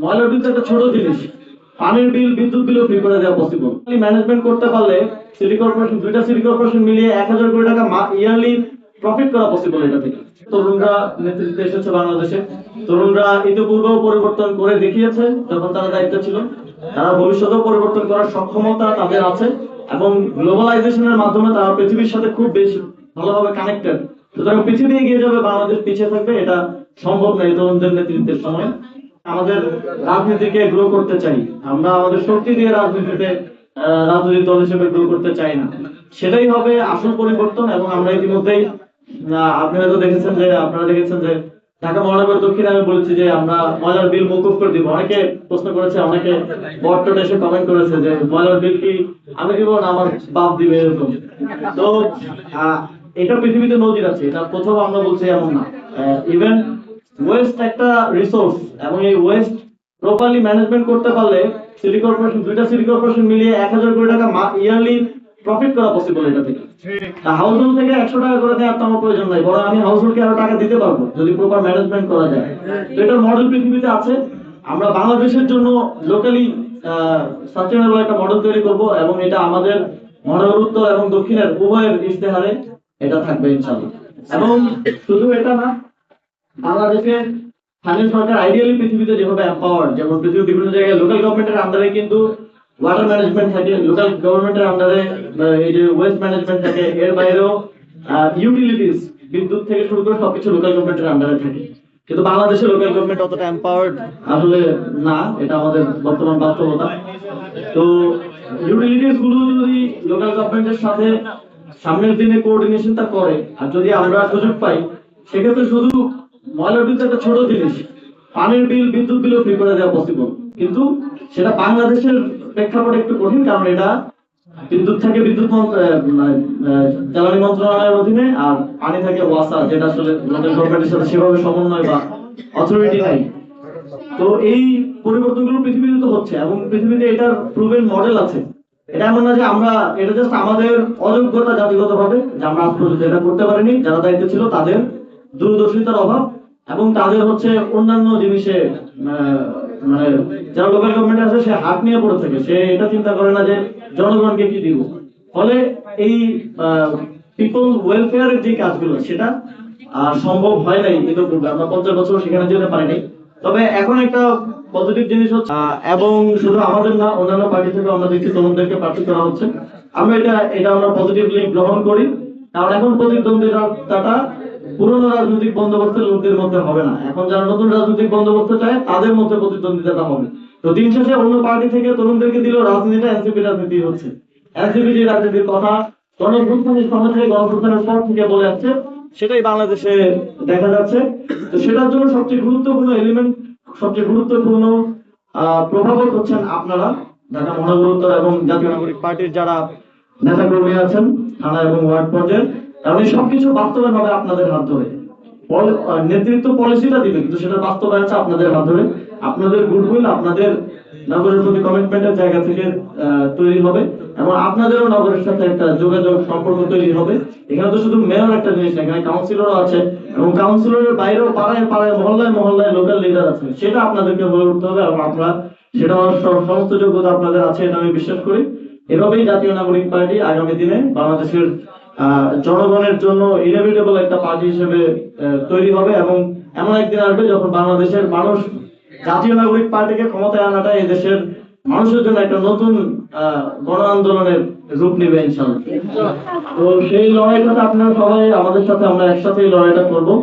ময়লার বিল তো একটা ছোট জিনিস, পানির বিল বিদ্যুৎ বিলও ফ্রি করে দেওয়া পসিবল। ম্যানেজমেন্ট করতে পারলে সিটি কর্পোরেশন, দুইটা সিটি কর্পোরেশন মিলিয়ে 1000 কোটি টাকা ইয়ারলি প্রফিট করা পসিবল এটা থেকে। তরুণরা নেতৃত্বে এসেছে বাংলাদেশে, তরুণরা ইতিপূর্বেও পরিবর্তন করে দেখিয়েছে যখন তারা দায়িত্ব ছিল, তারা ভবিষ্যতেও পরিবর্তন করার সক্ষমতা তাদের আছে এবং গ্লোবালাইজেশনের মাধ্যমে তারা পৃথিবীর সাথে খুব বেশি ভালোভাবে কানেক্টেড। সুতরাং পৃথিবী এগিয়ে যাবে, বাংলাদেশ পিছিয়ে থাকবে, এটা সম্ভব নয় তরুণদের নেতৃত্বের সময়। আমাদের রাজনীতিকে গ্রো করতে চাই, আমরা আমাদের শক্তি দিয়ে রাজনীতিতে রাজনৈতিক দল হিসেবে গ্রো করতে চাই না, সেটাই হবে আসল পরিবর্তন। এবং আমরা ইতিমধ্যেই আপনারা দেখেছেন যে ঢাকা মহানগর দক্ষিণে আমি বলেছি যে আমরা ময়লার বিল মওকুফ করে দিব। অনেকে প্রশ্ন করেছে, অনেকে বটটনে এসে কমেন্ট করেছে যে ময়লার বিল কি আমি দিব না আমার বাপ দিবে, এরকম। তো এটা পৃথিবীতে নজির আছে, এটা প্রথম আমরা বলছি এমন না। ইভেন ওয়েস্ট একটা রিসোর্স এবং এই ওয়েস্ট প্রপারলি ম্যানেজমেন্ট করতে পারলে সিটি কর্পোরেশন, দুইটা সিটি কর্পোরেশন মিলিয়ে 1000 কোটি টাকা ইয়ারলি প্রফিট করা পসিবল এটা থেকে। হাউস হোল্ড থেকে 100 টাকা করে দেওয়ার তো আমার প্রয়োজন নাই, বরং আমি হাউস হোল্ডকে আরো টাকা দিতে পারবো যদি প্রপার ম্যানেজমেন্ট করা যায়। তো এটার মডেল পৃথিবীতে আছে। আমরা বাংলাদেশের জন্য লোকালি সাস্টেইনেবল একটা মডেল তৈরি করব এবং এটা আমাদের মহানগর উত্তর এবং দক্ষিণের উভয়ের ইশতেহারে এটা থাকবে ইনশাআল্লাহ। এবং শুধু এটা না, বাংলাদেশের স্থানীয় সরকার আইডিয়ালি পৃথিবীতে যেভাবে এম্পাওয়ার্ড, যেমন পৃথিবীর বিভিন্ন জায়গায় লোকাল গভর্নমেন্টের আন্ডারে কিন্তু ওয়াটার ম্যানেজমেন্ট থাকে, লোকাল গভর্নমেন্টের আন্ডারে এই যে ওয়েস্ট ম্যানেজমেন্ট থাকে, এর বাইরেও ইউটিলিটিস, বিদ্যুৎ থেকে শুরু করে সবকিছু লোকাল গভর্নমেন্টের আন্ডারে থাকে। কিন্তু বাংলাদেশের লোকাল গভর্নমেন্ট অতটা এম্পাওয়ার্ড আসলে না, এটা আমাদের বর্তমান বাস্তবতা। তো ইউটিলিটিস গুলো যদি লোকাল গভর্নমেন্টের সাথে সামনের দিনে কোঅর্ডিনেশনটা করে, আর যদি আমরা সুযোগ পাই, সেক্ষেত্রে শুধু ময়লার বিল তো একটা ছোট জিনিস, পানির বিল বিদ্যুৎ বিলও ফ্রি করে দেওয়া পসিবল। কিন্তু সেটা বাংলাদেশের প্রেক্ষাপটে একটু কঠিন, কারণ এটা বিদ্যুৎ থাকে জ্বালানি মন্ত্রণালয়ের অধীনে, আর পানি থাকে ওয়াসা, যেটা আসলে লোকাল গভর্নমেন্টের সাথে সেভাবে সমন্বয় বা অথরিটি নাই। তো এই পরিবর্তনগুলো পৃথিবীতে তো হচ্ছে এবং পৃথিবীতে এটার প্রুভেন মডেল আছে। এটা এমন না যে আমরা, এটা জাস্ট আমাদের অযোগ্যতা জাতিগত ভাবে যে আমরা আজ পর্যন্ত এটা করতে পারিনি। যারা দায়িত্ব ছিল তাদের দূরদর্শিতার অভাব এবং তাদের হচ্ছে অন্যান্য জিনিসে মানে যারা লোকাল গভর্নমেন্ট আছে সে হাত নিয়ে পড়ে থাকে, সে এটা চিন্তা করে না যে জনগণকে কি দিব। ফলে এই পিপল ওয়েলফেয়ারের যে কাজগুলো সেটা সম্ভব হয় নাই। কিন্তু আমরা 50 বছর সেখানে যেতে পারিনি। তবে এখন একটা পজিটিভ জিনিস হচ্ছে, এবং শুধু আমাদের না, অন্যান্য পার্টি থেকে আমরা দেখছি তরুণদেরকে প্রার্থী করা হচ্ছে। আমরা এটা আমরা পজিটিভলি গ্রহণ করি, কারণ এখন প্রতিদ্বন্দ্বিতাটা পুরনো রাজনৈতিক বন্দোবস্তের লোকদের মধ্যে হবে না। এখন যারা নতুন রাজনৈতিক বন্দোবস্ত চায় তাদের মধ্যে প্রতিদ্বন্দ্বিতাটা হবে। তো দিন শেষে অন্য পার্টি থেকে তরুণদেরকে দিলেও রাজনীতিটা এনসিপি রাজনীতি হচ্ছে। এনসিপি যে রাজনীতির কথা গণঅভ্যুত্থানের সময় থেকে, গণঅভ্যুত্থানের পর থেকে বলে যাচ্ছে, সেটাই বাংলাদেশে দেখা যাচ্ছে। তো সেটার জন্য সবচেয়ে গুরুত্বপূর্ণ এলিমেন্ট, সবচেয়ে গুরুত্বপূর্ণ প্রভাবক হচ্ছেন আপনারা, ঢাকা মহানগর উত্তর এবং জাতীয় নাগরিক পার্টির যারা নেতাকর্মী আছেন থানা এবং ওয়ার্ড পর্যায়ে। কারণ এই সবকিছু বাস্তবায়ন হবে আপনাদের হাত ধরে। নেতৃত্ব পলিসিটা দিবে, কিন্তু সেটা বাস্তবায়নটা আপনাদের হাত ধরে। আপনাদের গুডউইল, আপনাদের নগরের প্রতি কমিটমেন্টের জায়গা থেকে তৈরি হবে এবং আপনাদেরও নগরের সাথে একটা যোগাযোগ সম্পর্ক তৈরি হবে। এখানে তো শুধু মেয়র একটা জিনিস না, এখানে কাউন্সিলরও আছে এবং কাউন্সিলরের বাইরেও পাড়ায় পাড়ায় মহল্লায় মহল্লায় লোকাল লিডার আছে। সেটা আপনাদেরকে বলে উঠতে হবে এবং আপনারা সেটা সমস্ত যোগ্যতা আপনাদের আছে, এটা আমি বিশ্বাস করি। এভাবেই জাতীয় নাগরিক পার্টি আগামী দিনে বাংলাদেশের জনগণের জন্য ইনএভিটেবল একটা পার্টি হিসেবে তৈরি হবে এবং এমন একদিন আসবে যখন বাংলাদেশের মানুষ জাতীয় নাগরিক পার্টিকে ক্ষমতায় আনাটা এই দেশের মানুষের জন্য একটা নতুন গণ আন্দোলনের রূপ নেবে ইনশাআল্লাহ। তো সেই লড়াইটাতে আপনারা সবাই আমাদের সাথে, আমরা একসাথে এই লড়াইটা করবো।